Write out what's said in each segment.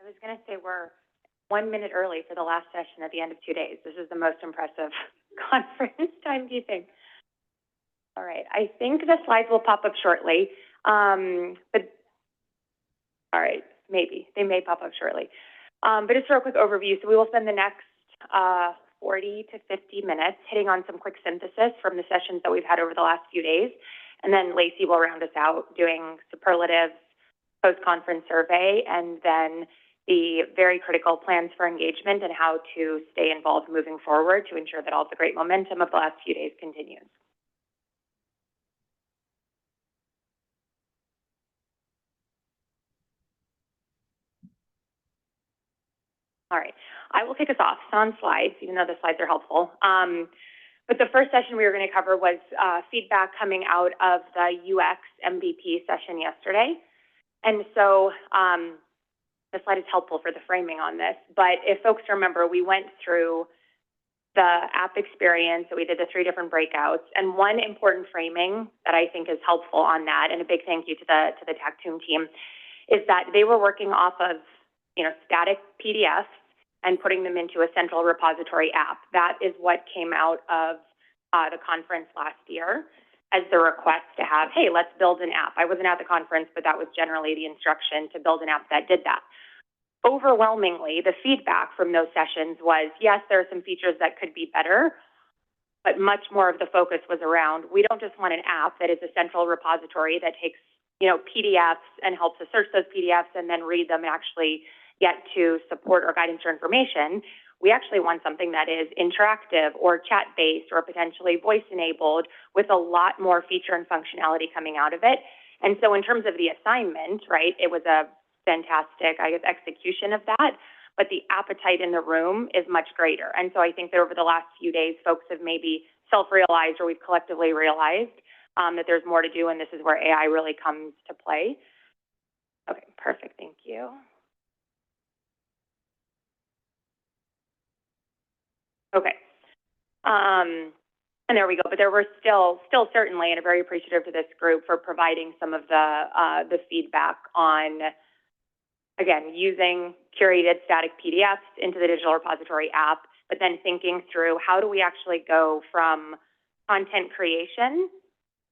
I was going to say we're 1 minute early for the last session at the end of 2 days. This is the most impressive conference timekeeping. All right, I think the slides will pop up shortly, but all right, maybe. They may pop up shortly. But just for a quick overview, so we will spend the next 40 to 50 minutes hitting on some quick synthesis from the sessions that we've had over the last few days. And then Lacey will round us out doing superlatives, post-conference survey, and then the very critical plans for engagement and how to stay involved moving forward to ensure that all of the great momentum of the last few days continues. All right, I will kick us off. It's on slides, even though the slides are helpful. But the first session we were going to cover was feedback coming out of the UX MVP session yesterday. And so the slide is helpful for the framing on this. But if folks remember, we went through the app experience, so we did the 3 different breakouts. And one important framing that I think is helpful on that, and a big thank you to the Tactoon team, is that they were working off of static PDFs and putting them into a central repository app. That is what came out of the conference last year as the request to have, hey, let's build an app. I wasn't at the conference, but that was generally the instruction to build an app that did that. Overwhelmingly, the feedback from those sessions was, yes, there are some features that could be better, but much more of the focus was around, we don't just want an app that is a central repository that takes PDFs and helps us search those PDFs and then read them and actually get to support or guidance or information. We actually want something that is interactive or chat-based or potentially voice-enabled with a lot more feature and functionality coming out of it. And so in terms of the assignment, right, it was a fantastic, execution of that, but the appetite in the room is much greater. And so I think that over the last few days, folks have maybe self-realized, or we've collectively realized that there's more to do, and this is where AI really comes to play. Okay, perfect, thank you. Okay, and there we go. But there were still certainly, and I'm very appreciative to this group for providing some of the feedback on, again, using curated static PDFs into the digital repository app, but then thinking through how do we actually go from content creation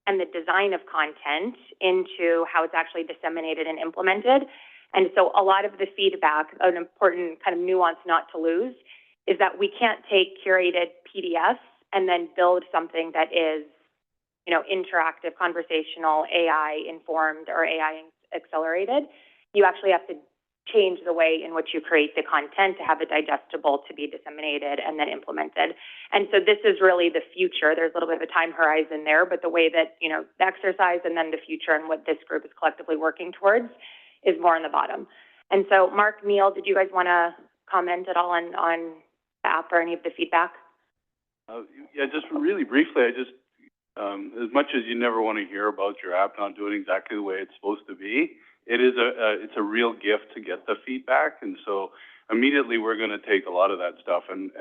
and the design of content into how it's actually disseminated and implemented. And so a lot of the feedback, an important kind of nuance not to lose, is that we can't take curated PDFs and then build something that is, interactive, conversational, AI-informed, or AI-accelerated. You actually have to change the way in which you create the content to have it digestible, to be disseminated, and then implemented. And so this is really the future. There's a little bit of a time horizon there, but the way that, the exercise and then the future and what this group is collectively working towards is more on the bottom. And so Mark, Neil, did you guys want to comment at all on the app or any of the feedback? Yeah, just really briefly, I just, as much as you never want to hear about your app not doing exactly the way it's supposed to be, it's a real gift to get the feedback. And so immediately we're going to take a lot of that stuff and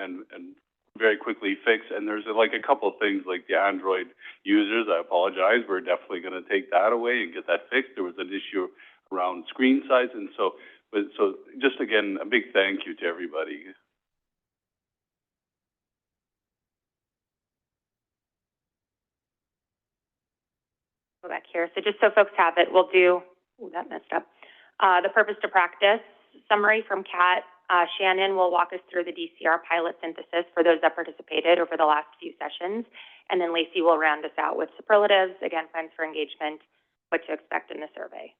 very quickly fix. And there's like a couple of things like the Android users, I apologize, we're definitely going to take that away and get that fixed. There was an issue around screen size. And so just again, a big thank you to everybody. Go back here. So just so folks have it, we'll do, that messed up. The purpose to practice summary from Kat. Shannon will walk us through the DCR pilot synthesis for those that participated over the last few sessions. And then Lacey will round us out with superlatives, again, plans for engagement, what to expect in the survey.